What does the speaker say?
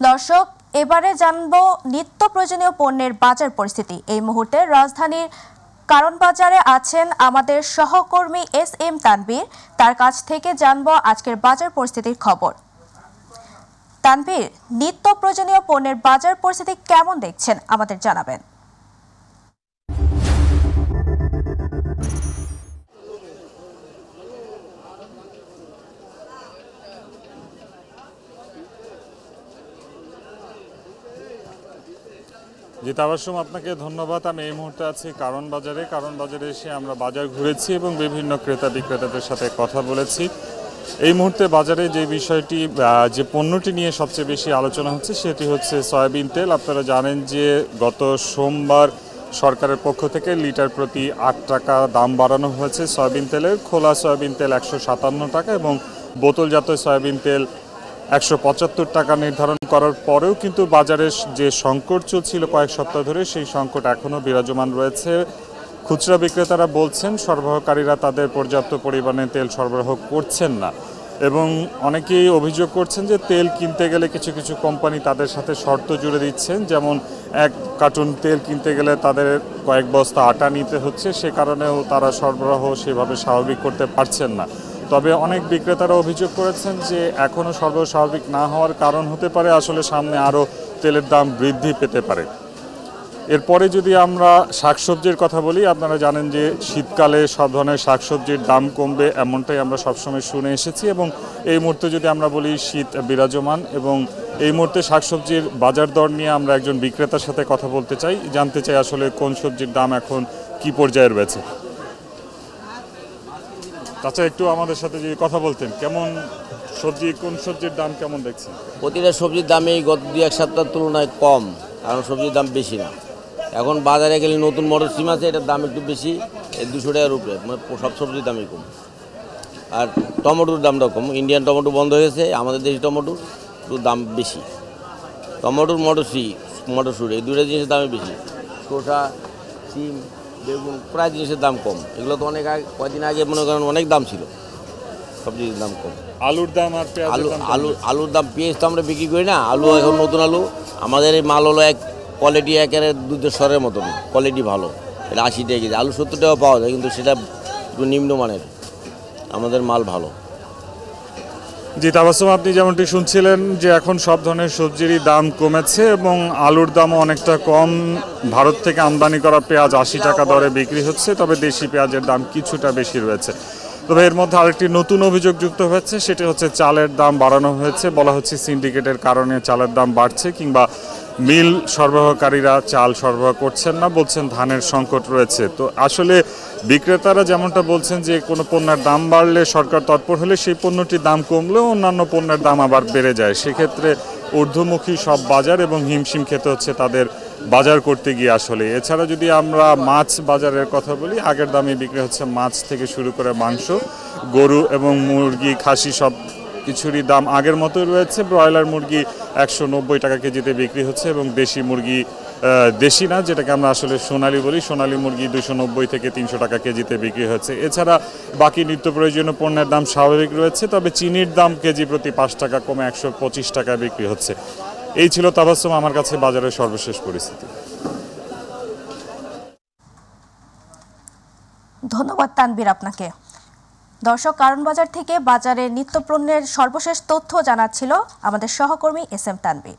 দর্শক, এবারে জানবো নিত্য প্রয়োজনীয় পণ্যের বাজার পরিস্থিতি। এই মুহূর্তে রাজধানীর কারণ বাজারে আছেন আমাদের সহকর্মী SM তানভীর। তার কাছ থেকে জানবো আজকের বাজার পরিস্থিতির খবর। তানভীর, নিত্য প্রয়োজনীয় পণ্যের বাজার পরিস্থিতি কেমন দেখছেন আমাদের জানাবেন। জি তাবাসসুম, আপনাকে ধন্যবাদ। আমি এই মুহূর্তে আছি কারণ বাজারে। কারণ বাজারে এসে আমরা বাজার ঘুরেছি এবং বিভিন্ন ক্রেতা বিক্রেতাদের সাথে কথা বলেছি। এই মুহূর্তে বাজারে যে বিষয়টি, যে পণ্যটি নিয়ে সবচেয়ে বেশি আলোচনা হচ্ছে সেটি হচ্ছে সয়াবিন তেল। আপনারা জানেন যে গত সোমবার সরকারের পক্ষ থেকে লিটার প্রতি ৮ টাকা দাম বাড়ানো হয়েছে সয়াবিন তেলের। খোলা সয়াবিন তেল ১৫৭ টাকা এবং বোতলজাত সয়াবিন তেল ১৭৫ টাকা নির্ধারণ করার পরেও কিন্তু বাজারে যে সংকট চলছিল কয়েক সপ্তাহ ধরে, সেই সংকট এখনও বিরাজমান রয়েছে। খুচরা বিক্রেতারা বলছেন সরবরাহকারীরা তাদের পর্যাপ্ত পরিমাণে তেল সরবরাহ করছেন না এবং অনেকেই অভিযোগ করছেন যে তেল কিনতে গেলে কিছু কিছু কোম্পানি তাদের সাথে শর্ত জুড়ে দিচ্ছেন, যেমন ১ কার্টুন তেল কিনতে গেলে তাদের কয়েক বস্তা আটা নিতে হচ্ছে, সে কারণেও তারা সরবরাহ সেভাবে স্বাভাবিক করতে পারছেন না। তবে অনেক বিক্রেতারা অভিযোগ করেছেন যে এখনও সরবরাহ স্বাভাবিক না হওয়ার কারণ হতে পারে আসলে সামনে আরও তেলের দাম বৃদ্ধি পেতে পারে। এরপরে যদি আমরা শাকসবজির কথা বলি, আপনারা জানেন যে শীতকালে সব ধরনের শাকসবজির দাম কমবে এমনটাই আমরা সবসময় শুনে এসেছি এবং এই মুহূর্তে যদি আমরা বলি শীত বিরাজমান এবং এই মুহূর্তে শাকসবজির বাজার দর নিয়ে আমরা একজন বিক্রেতার সাথে কথা বলতে চাই, জানতে চাই আসলে কোন সবজির দাম এখন কি পর্যায়ে রয়েছে। আচ্ছা, একটু আমাদের সাথে যদি কথা বলতেন, কেমন সবজি, কোন সবজির দাম কেমন দেখছেন? প্রতিটা সবজির দামই গত ২-১ সপ্তাহের তুলনায় কম, কারণ সবজির দাম বেশি না। এখন বাজারে গেলে নতুন মটরশুঁটি আছে, এটার দাম একটু বেশি, ২০০ টাকার উপরে, মানে সব সবজির দামই কম। আর টমেটোর দামটা কম, ইন্ডিয়ান টমেটো বন্ধ হয়েছে, আমাদের দেশি টমেটোর একটু দাম বেশি। টমেটোর মটরশুঁটি এই দুটো জিনিসের দামই বেশি। শসা, সিম, বেগুন প্রায় জিনিসের দাম কম। এগুলো তো অনেক আগে, কয়েকদিন আগে মনে করেন অনেক দাম ছিল, সবজির দাম কম। আলুর দাম আর আলুর দাম, পেঁয়াজ তো আমরা বিক্রি করি না, আলু এখন নতুন আলু আমাদের এই মাল হলো এক কোয়ালিটি, একেবারে দুধের স্বরের মতন কোয়ালিটি ভালো, এটা ৮০ টাকা কেজি। আলু ৭০ টাকা পাওয়া যায়, কিন্তু সেটা একটু নিম্নমানের, আমাদের মাল ভালো। জি তাবাসসুম, আপনি যেমনটি শুনছিলেন যে এখন সব ধরনের সবজিরই দাম কমেছে এবং আলুর দামও অনেকটা কম। ভারত থেকে আমদানি করা পেঁয়াজ ৮০ টাকা দরে বিক্রি হচ্ছে, তবে দেশি পেঁয়াজের দাম কিছুটা বেশি রয়েছে। তবে এর মধ্যে আরেকটি নতুন অভিযোগ যুক্ত হয়েছে, সেটি হচ্ছে চালের দাম বাড়ানো হয়েছে। বলা হচ্ছে সিন্ডিকেটের কারণে চালের দাম বাড়ছে, কিংবা মিল সরবরাহকারীরা চাল সরবরাহ করছেন না, বলছেন ধানের সংকট রয়েছে। তো আসলে বিক্রেতারা যেমনটা বলছেন যে কোনো পণ্যের দাম বাড়লে সরকার তৎপর হলে সেই পণ্যটির দাম কমলেও অন্যান্য পণ্যের দাম আবার বেড়ে যায়। সেক্ষেত্রে ঊর্ধ্বমুখী সব বাজার এবং হিমশিম খেতে হচ্ছে তাদের বাজার করতে গিয়ে আসলে। এছাড়া যদি আমরা মাছ বাজারের কথা বলি, আগের দামে বিক্রি হচ্ছে মাছ থেকে শুরু করে মাংস, গরু এবং মুরগি, খাসি সব কিছুরই দাম আগের মতোই রয়েছে। ব্রয়লার মুরগি ১৯০ টাকা কেজিতে বিক্রি হচ্ছে এবং দেশি মুরগি, দেশি না যেটাকে আমরা আসলে সোনালী বলি, সোনালী মুরগি ২৯০ থেকে ৩০০ টাকা কেজিতে বিক্রি হচ্ছে। এছাড়া বাকি নিত্য প্রয়োজনীয় পণ্যের দাম স্বাভাবিক রয়েছে, তবে চিনির দাম কেজি প্রতি ৫ টাকা কমে ১২৫ টাকায় বিক্রি হচ্ছে। এই ছিল তাবাসসুম আমার কাছে বাজারের সর্বশেষ পরিস্থিতি। ধন্যবাদ তানভীর আপনাকে। দর্শক, কারণ বাজার থেকে বাজারের নিত্যপণ্যের সর্বশেষ তথ্য জানাচ্ছিল আমাদের সহকর্মী SM তানভীর।